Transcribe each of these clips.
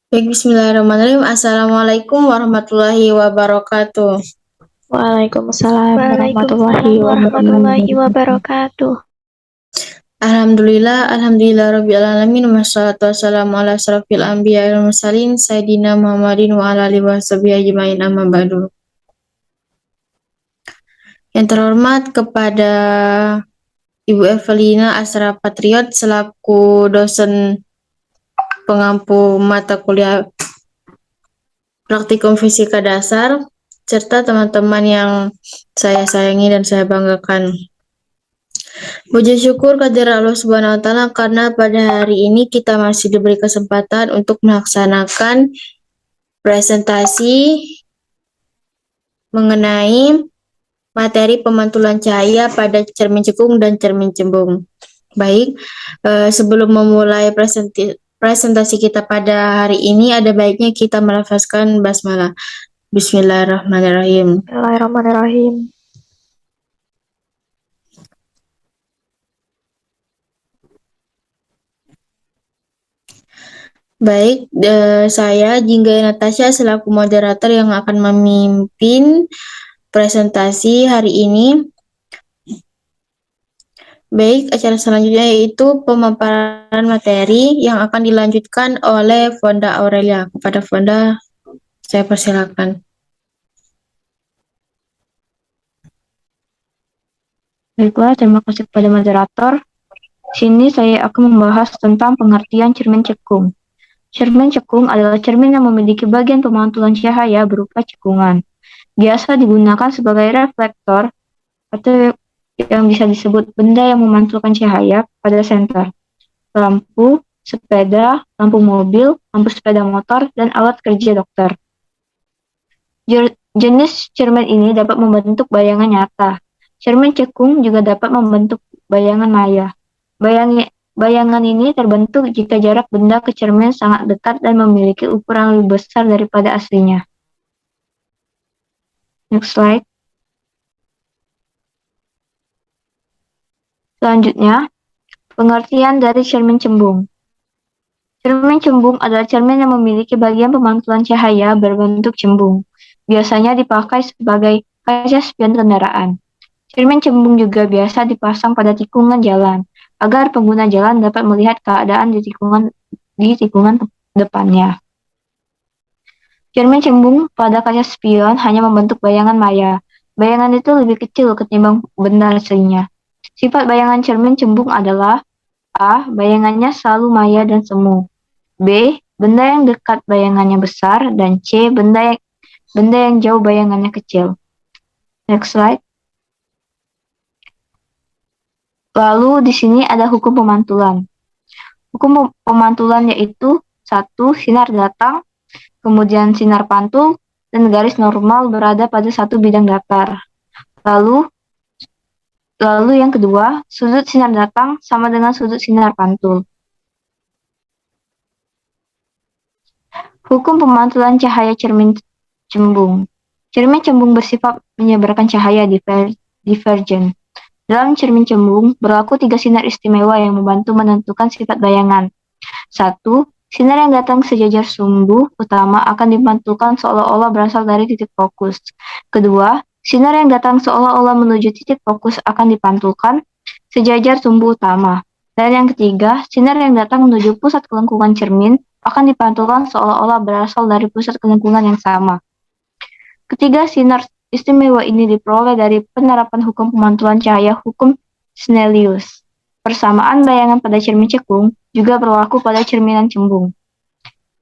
Baik, bismillahirrahmanirrahim. Assalamualaikum warahmatullahi wabarakatuh. Waalaikumsalam warahmatullahi Waalaikumsalam warahmatullahi wabarakatuh. wabarakatuh. Alhamdulillah rabbil alamin, wassalatu wassalamu ala asrofil anbiya wal mursalin sayyidina Muhammadin wa ala alihi washabihi ajmain, amma ba'du. Yang terhormat kepada Ibu Evelina Asra Patriot selaku dosen pengampu mata kuliah praktikum fisika dasar, serta teman-teman yang saya sayangi dan saya banggakan. Puji syukur kehadirat Allah Subhanahu wa Ta'ala karena pada hari ini kita masih diberi kesempatan untuk melaksanakan presentasi mengenai materi pemantulan cahaya pada cermin cekung dan cermin cembung. Baik, sebelum memulai presentasi kita pada hari ini, ada baiknya kita melafazkan basmalah. Bismillahirrahmanirrahim. Bismillahirrahmanirrahim. Baik, saya Jingga Natasha selaku moderator yang akan memimpin presentasi hari ini. Baik, acara selanjutnya yaitu pemaparan materi yang akan dilanjutkan oleh Fonda Aurelia. Kepada Fonda, saya persilakan. Baiklah, terima kasih kepada moderator. Sini saya akan membahas tentang pengertian cermin cekung. Cermin cekung adalah cermin yang memiliki bagian pemantulan cahaya berupa cekungan. Biasa digunakan sebagai reflektor atau yang bisa disebut benda yang memantulkan cahaya pada senter. Lampu, sepeda, lampu mobil, lampu sepeda motor, dan alat kerja dokter. Jenis cermin ini dapat membentuk bayangan nyata. Cermin cekung juga dapat membentuk bayangan maya. Bayangan ini terbentuk jika jarak benda ke cermin sangat dekat dan memiliki ukuran lebih besar daripada aslinya. Next slide. Selanjutnya, pengertian dari cermin cembung. Cermin cembung adalah cermin yang memiliki bagian pemantulan cahaya berbentuk cembung. Biasanya dipakai sebagai kaca spion kendaraan. Cermin cembung juga biasa dipasang pada tikungan jalan, agar pengguna jalan dapat melihat keadaan di tikungan depannya. Cermin cembung pada kaca spion hanya membentuk bayangan maya. Bayangan itu lebih kecil ketimbang benda aslinya. Sifat bayangan cermin cembung adalah A. Bayangannya selalu maya dan semu. B. Benda yang dekat bayangannya besar. Dan C. Benda yang jauh bayangannya kecil. Next slide. Lalu di sini ada hukum pemantulan. Hukum pemantulan yaitu 1. Sinar datang, kemudian sinar pantul, dan garis normal berada pada satu bidang datar. Lalu yang kedua, sudut sinar datang sama dengan sudut sinar pantul. Hukum pemantulan cahaya cermin cembung. Cermin cembung bersifat menyebarkan cahaya divergen. Dalam cermin cembung, berlaku 3 sinar istimewa yang membantu menentukan sifat bayangan. 1. Sinar yang datang sejajar sumbu utama akan dipantulkan seolah-olah berasal dari titik fokus. Kedua, sinar yang datang seolah-olah menuju titik fokus akan dipantulkan sejajar sumbu utama. Dan yang ketiga, sinar yang datang menuju pusat kelengkungan cermin akan dipantulkan seolah-olah berasal dari pusat kelengkungan yang sama. Ketiga sinar istimewa ini diperoleh dari penerapan hukum pemantulan cahaya hukum Snellius. Persamaan bayangan pada cermin cekung juga berlaku pada cerminan cembung.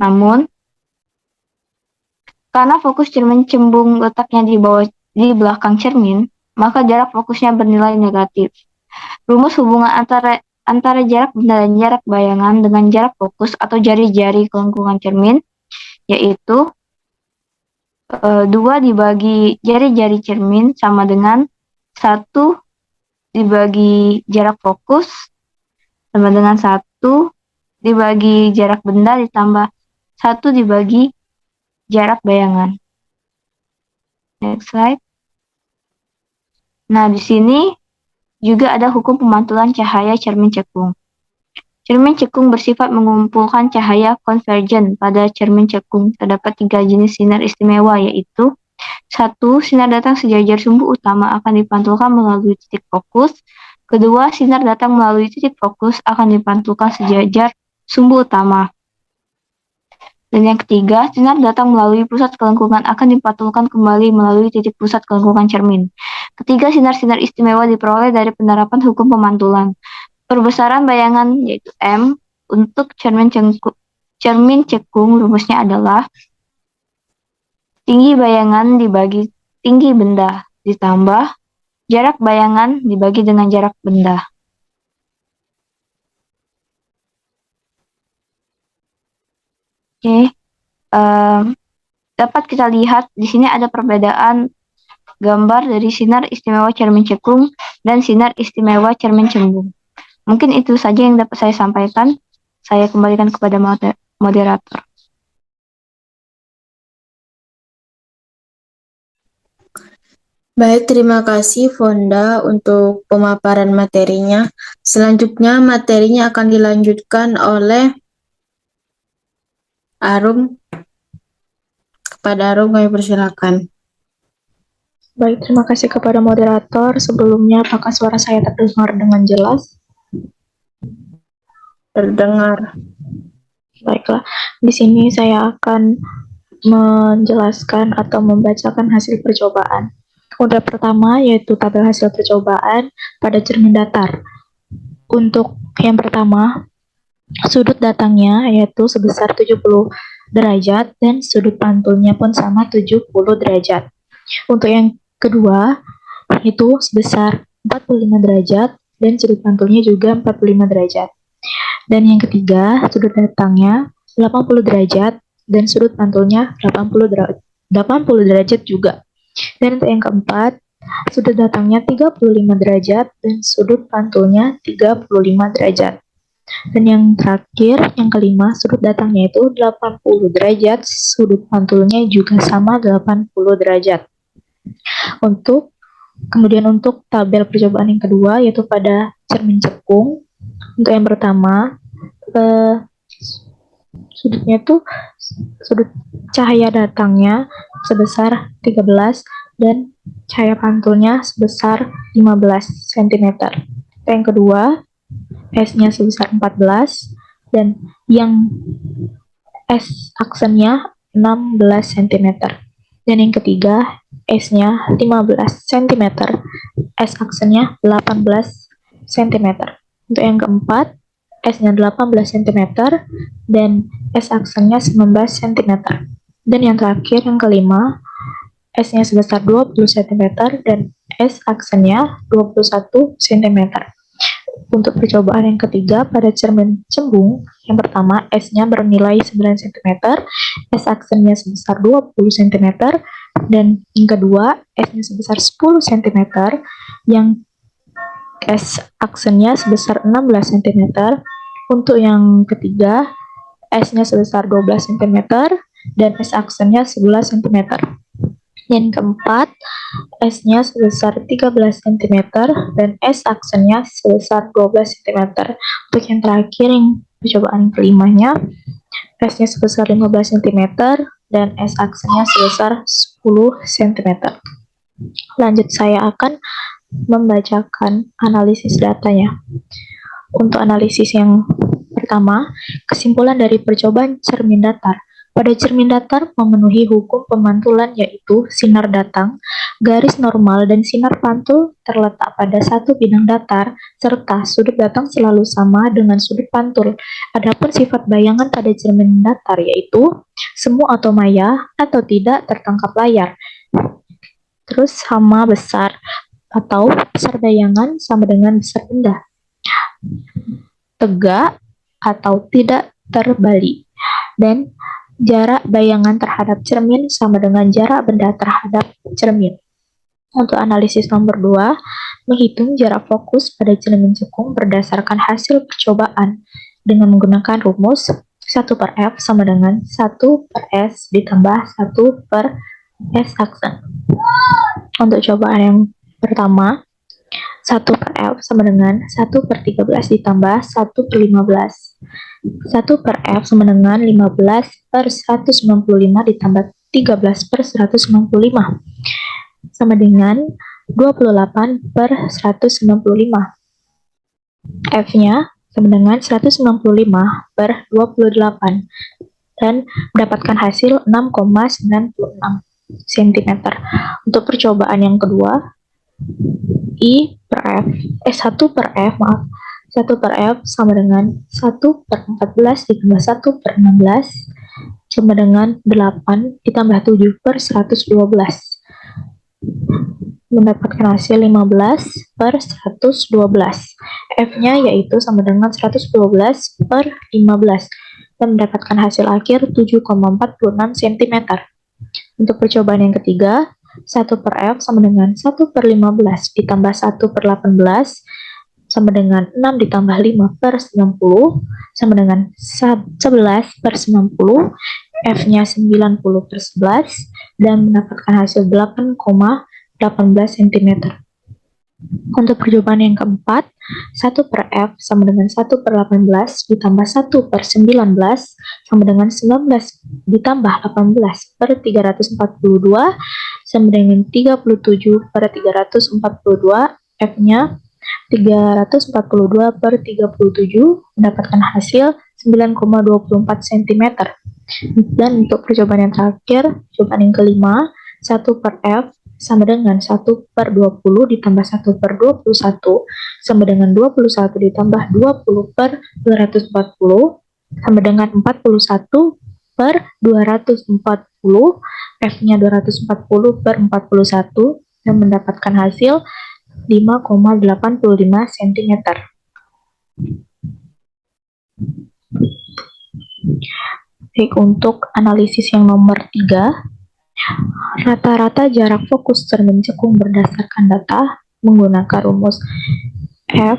Namun, karena fokus cermin cembung letaknya di belakang cermin, maka jarak fokusnya bernilai negatif. Rumus hubungan antara jarak benda dan jarak bayangan dengan jarak fokus atau jari-jari kelengkungan cermin yaitu 2 dibagi jari-jari cermin sama dengan 1 dibagi jarak fokus sama dengan 1 dibagi jarak benda ditambah 1 dibagi jarak bayangan. Next slide. Nah, di sini juga ada hukum pemantulan cahaya cermin cekung. Cermin cekung bersifat mengumpulkan cahaya konvergen. Pada cermin cekung terdapat 3 jenis sinar istimewa, yaitu 1. Sinar datang sejajar sumbu utama akan dipantulkan melalui titik fokus. Kedua, sinar datang melalui titik fokus akan dipantulkan sejajar sumbu utama. Dan yang ketiga, sinar datang melalui pusat kelengkungan akan dipantulkan kembali melalui titik pusat kelengkungan cermin. Ketiga, sinar-sinar istimewa diperoleh dari penerapan hukum pemantulan. Perbesaran bayangan yaitu M untuk cermin cekung rumusnya adalah tinggi bayangan dibagi tinggi benda ditambah jarak bayangan dibagi dengan jarak benda. Oke, dapat kita lihat di sini ada perbedaan gambar dari sinar istimewa cermin cekung dan sinar istimewa cermin cembung. Mungkin itu saja yang dapat saya sampaikan. Saya kembalikan kepada moderator. Baik, terima kasih Fonda untuk pemaparan materinya. Selanjutnya materinya akan dilanjutkan oleh Arum. Kepada Arum kami persilakan. Baik, terima kasih kepada moderator. Sebelumnya, apakah suara saya terdengar dengan jelas? Terdengar. Baiklah, di sini saya akan menjelaskan atau membacakan hasil percobaan. Untuk pertama yaitu tabel hasil percobaan pada cermin datar. Untuk yang pertama, sudut datangnya yaitu sebesar 70 derajat dan sudut pantulnya pun sama 70 derajat. Untuk yang kedua, itu sebesar 45 derajat dan sudut pantulnya juga 45 derajat. Dan yang ketiga, sudut datangnya 80 derajat dan sudut pantulnya 80 derajat juga. Dan untuk yang keempat, sudut datangnya 35 derajat dan sudut pantulnya 35 derajat. Dan yang terakhir, yang kelima, sudut datangnya itu 80 derajat, sudut pantulnya juga sama 80 derajat. Kemudian untuk tabel percobaan yang kedua, yaitu pada cermin cekung. Untuk yang pertama, sudutnya itu sudut cahaya datangnya sebesar 13 dan cahaya pantulnya sebesar 15 cm. Yang kedua, S-nya sebesar 14 dan yang S aksennya 16 cm. Dan yang ketiga, S-nya 15 cm, S aksennya 18 cm. Untuk yang keempat, S-nya 18 cm dan S aksennya 19 cm. Dan yang terakhir, yang kelima, S-nya sebesar 20 cm dan S aksennya 21 cm. Untuk percobaan yang ketiga pada cermin cembung, yang pertama S-nya bernilai 9 cm, S aksennya sebesar 20 cm, dan yang kedua S-nya sebesar 10 cm, yang S aksennya sebesar 16 cm. Untuk yang ketiga, S-nya sebesar 12 cm dan S aksennya 11 cm. Yang keempat, S-nya sebesar 13 cm dan S aksennya sebesar 12 cm. Untuk yang terakhir, yang percobaan kelimanya, S-nya sebesar 15 cm dan S aksennya sebesar 10 cm. Lanjut, saya akan membacakan analisis datanya. Untuk analisis yang pertama, kesimpulan dari percobaan cermin datar. Pada cermin datar memenuhi hukum pemantulan yaitu sinar datang, garis normal dan sinar pantul terletak pada satu bidang datar serta sudut datang selalu sama dengan sudut pantul. Adapun sifat bayangan pada cermin datar yaitu semu atau maya atau tidak tertangkap layar. Terus sama besar atau besar bayangan sama dengan besar benda. Tegak atau tidak terbalik. Dan jarak bayangan terhadap cermin sama dengan jarak benda terhadap cermin. Untuk analisis nomor 2, menghitung jarak fokus pada cermin cekung berdasarkan hasil percobaan dengan menggunakan rumus 1 per F sama dengan 1 per S ditambah 1 per S aksen. Untuk cobaan yang pertama, 1 per F sama dengan 1 per 13 ditambah 1 per 15. 1 per F sama dengan 15 per 195 ditambah 13 per 195 sama dengan 28 per 195. F-nya sama dengan 195 per 28 dan mendapatkan hasil 6,96 cm. Untuk percobaan yang kedua, 1 per F sama dengan 1 per 14 ditambah 1 per 16 sama dengan 8 ditambah 7 per 112. Mendapatkan hasil 15 per 112. F-nya yaitu sama dengan 112 per 15 dan mendapatkan hasil akhir 7,46 cm. Untuk percobaan yang ketiga, 1 per F sama dengan 1 per 15 ditambah 1 per 18 sama dengan 6 ditambah 5 per 90 sama dengan 11 per 90. F-nya 90 per 11 dan mendapatkan hasil 8,18 cm. Untuk percobaan yang keempat, 1 per F sama dengan 1 per 18 ditambah 1 per 19 sama dengan 19 ditambah 18 per 342 sama dengan 37 per 342. F-nya 342 per 37 mendapatkan hasil 9,24 cm. Dan untuk percobaan yang terakhir, percobaan yang kelima, 1 per F sama dengan 1 per 20 ditambah 1 per 21 sama dengan 21 ditambah 20 per 240 sama dengan 41 per 240. F-nya 240 per 41 dan mendapatkan hasil 5,85 cm. Baik, untuk analisis yang nomor 3, rata-rata jarak fokus cermin cekung berdasarkan data menggunakan rumus F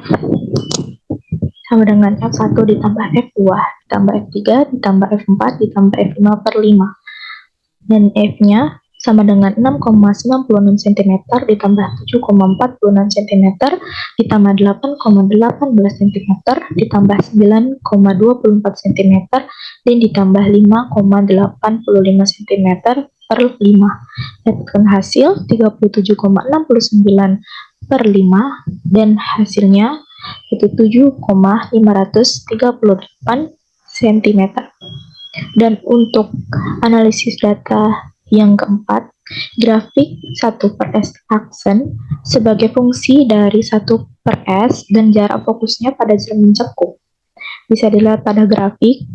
sama dengan F1 ditambah F2 ditambah F3 ditambah F4 ditambah F5 per 5. Dan F-nya sama dengan 6,96 cm ditambah 7,46 cm ditambah 8,18 cm ditambah 9,24 cm dan ditambah 5,85 cm per 5. Dapatkan hasil 37,69 per 5 dan hasilnya itu 7,538 cm. Dan untuk analisis data yang keempat, grafik 1 per S aksen sebagai fungsi dari 1 per S dan jarak fokusnya pada cermin cekung. Bisa dilihat pada grafik.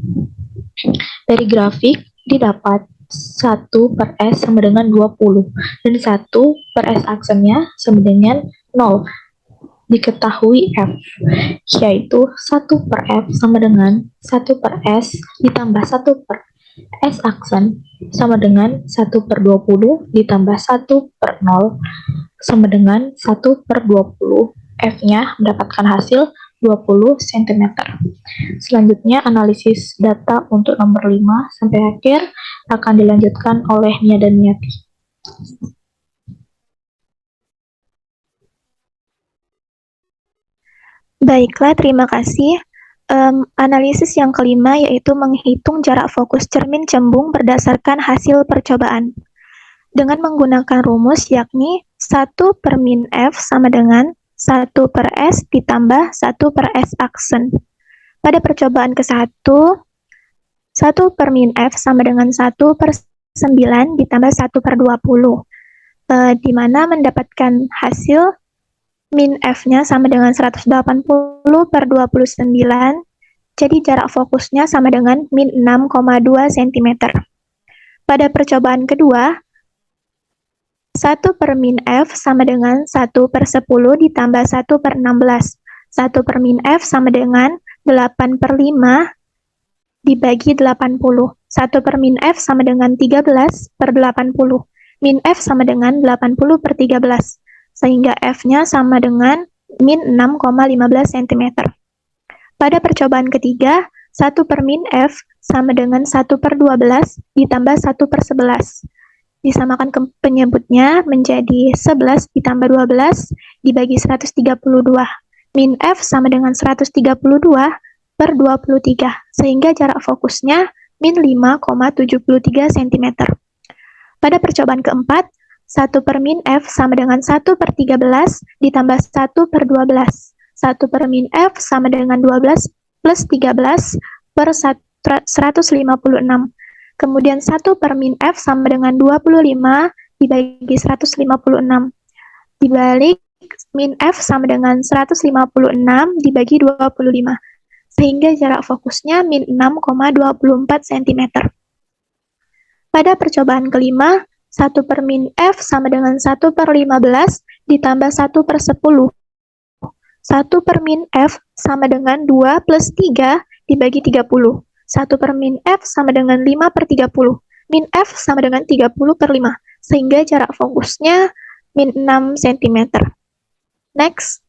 Dari grafik didapat 1 per S sama dengan 20 dan 1 per S aksennya sama dengan 0. Diketahui F, yaitu 1 per F sama dengan 1 per S ditambah 1 per S aksen sama dengan 1 per 20 ditambah 1 per 0 sama dengan 1 per 20. F-nya mendapatkan hasil 20 cm. Selanjutnya analisis data untuk nomor 5 sampai akhir akan dilanjutkan oleh Nia dan Niati. Baiklah, terima kasih. Analisis yang kelima yaitu menghitung jarak fokus cermin cembung berdasarkan hasil percobaan. Dengan menggunakan rumus yakni 1 per min F sama dengan 1 per S ditambah 1 per S aksen. Pada percobaan ke-1, 1 per min F sama dengan 1 per 9 ditambah 1 per 20, di mana mendapatkan hasil min F-nya sama dengan 180 per 29, jadi jarak fokusnya sama dengan min 6,2 cm. Pada percobaan kedua, 1 per min F sama dengan 1 per 10 ditambah 1 per 16. 1 per min F sama dengan 8 per 5 dibagi 80. 1 per min F sama dengan 13 per 80. Min F sama dengan 80 per 13. Sehingga F-nya sama dengan min 6,15 cm. Pada percobaan ketiga, 1 per min F sama dengan 1 per 12 ditambah 1 per 11. disamakan ke penyebutnya menjadi 11 ditambah 12 dibagi 132. Min F sama dengan 132 per 23, sehingga jarak fokusnya min 5,73 cm. Pada percobaan keempat, 1 per min F sama dengan 1 per 13 ditambah 1 per 12. 1 per min F sama dengan 12 plus 13 per 156. Kemudian 1 per min F sama dengan 25 dibagi 156. Dibalik min F sama dengan 156 dibagi 25. Sehingga jarak fokusnya min 6,24 cm. Pada percobaan kelima, 1 per min F sama dengan 1 per 15 ditambah 1 per 10. 1 per min F sama dengan 2 plus 3 dibagi 30. 1 per min F sama dengan 5 per 30. Min F sama dengan 30 per 5. Sehingga jarak fokusnya min 6 cm. Next.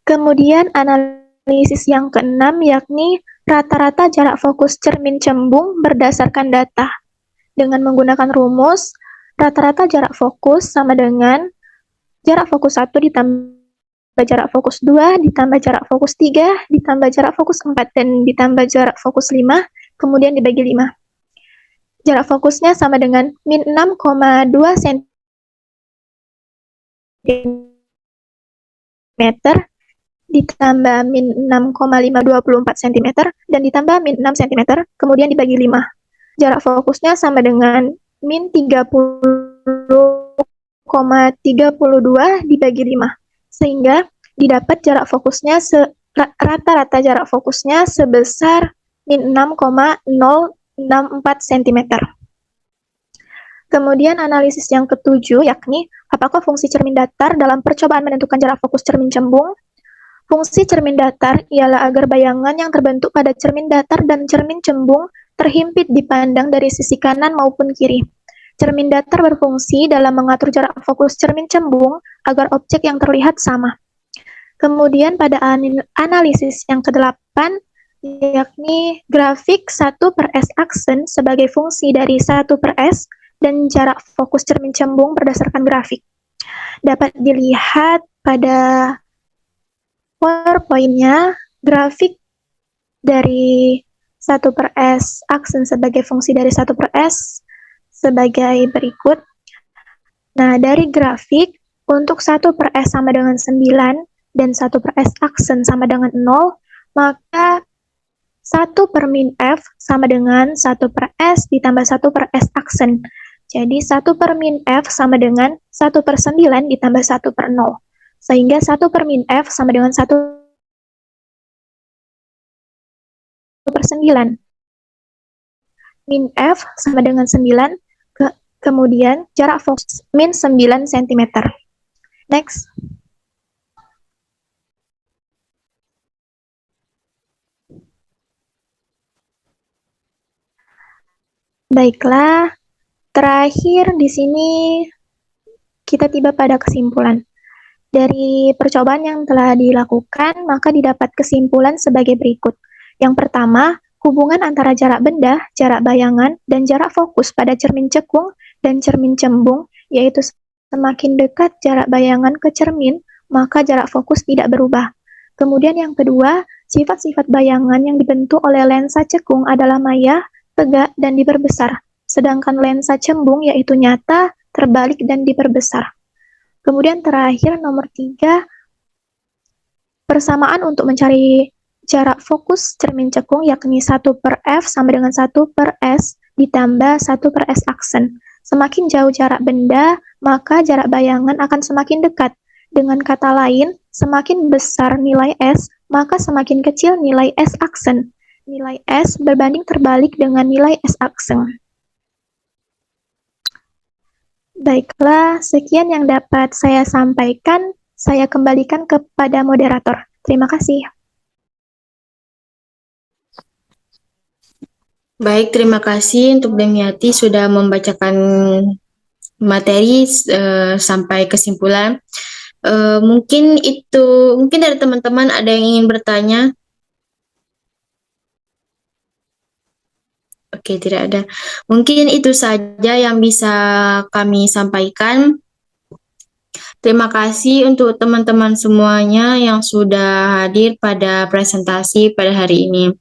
Kemudian analisis yang keenam yakni rata-rata jarak fokus cermin cembung berdasarkan data. Dengan menggunakan rumus, rata-rata jarak fokus sama dengan jarak fokus 1 ditambah jarak fokus 2, ditambah jarak fokus 3, ditambah jarak fokus 4, dan ditambah jarak fokus 5, kemudian dibagi 5. Jarak fokusnya sama dengan min 6,2 cm ditambah min 6,524 cm dan ditambah min 6 cm, kemudian dibagi 5. Jarak fokusnya sama dengan min 30,32 dibagi 5. Sehingga didapat jarak fokusnya rata-rata jarak fokusnya sebesar min 6,064 cm. Kemudian analisis yang ketujuh yakni apakah fungsi cermin datar dalam percobaan menentukan jarak fokus cermin cembung. Fungsi cermin datar ialah agar bayangan yang terbentuk pada cermin datar dan cermin cembung terhimpit dipandang dari sisi kanan maupun kiri. Cermin datar berfungsi dalam mengatur jarak fokus cermin cembung agar objek yang terlihat sama. Kemudian pada analisis yang ke-8, yakni grafik 1 per S aksen sebagai fungsi dari 1 per S dan jarak fokus cermin cembung berdasarkan grafik. Dapat dilihat pada PowerPoint-nya, grafik dari 1 per S aksen sebagai fungsi dari 1 per S sebagai berikut. Nah, dari grafik, untuk 1 per S sama dengan 9 dan 1 per S aksen sama dengan 0, maka 1 per min F sama dengan 1 per S ditambah 1 per S aksen. Jadi 1 per min F sama dengan 1 per 9 ditambah 1 per 0. Sehingga 1 per min F sama dengan 1 per 9. Min F sama dengan 9, kemudian jarak fokus min 9 cm. Next. Baiklah, terakhir di sini kita tiba pada kesimpulan. Dari percobaan yang telah dilakukan, maka didapat kesimpulan sebagai berikut. Yang pertama, hubungan antara jarak benda, jarak bayangan, dan jarak fokus pada cermin cekung dan cermin cembung, yaitu semakin dekat jarak bayangan ke cermin, maka jarak fokus tidak berubah. Kemudian yang kedua, sifat-sifat bayangan yang dibentuk oleh lensa cekung adalah maya, tegak, dan diperbesar. Sedangkan lensa cembung yaitu nyata, terbalik, dan diperbesar. Kemudian terakhir nomor 3, persamaan untuk mencari jarak fokus cermin cekung yakni 1 per F sama dengan 1 per S ditambah 1 per S aksen. Semakin jauh jarak benda, maka jarak bayangan akan semakin dekat. Dengan kata lain, semakin besar nilai S, maka semakin kecil nilai S aksen. Nilai S berbanding terbalik dengan nilai S aksen. Baiklah, sekian yang dapat saya sampaikan. Saya kembalikan kepada moderator. Terima kasih. Baik, terima kasih untuk Demiati sudah membacakan materi sampai kesimpulan. Mungkin dari teman-teman ada yang ingin bertanya. Oke. Oke, tidak ada. Mungkin itu saja yang bisa kami sampaikan. Terima kasih untuk teman-teman semuanya yang sudah hadir pada presentasi pada hari ini.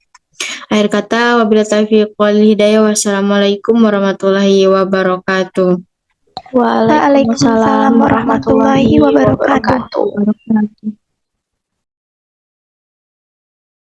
Akhir kata, wabillahi taufiq wal hidayah. Wassalamualaikum warahmatullahi wabarakatuh. Waalaikumsalam Waalaikumsalam warahmatullahi wabarakatuh. wabarakatuh.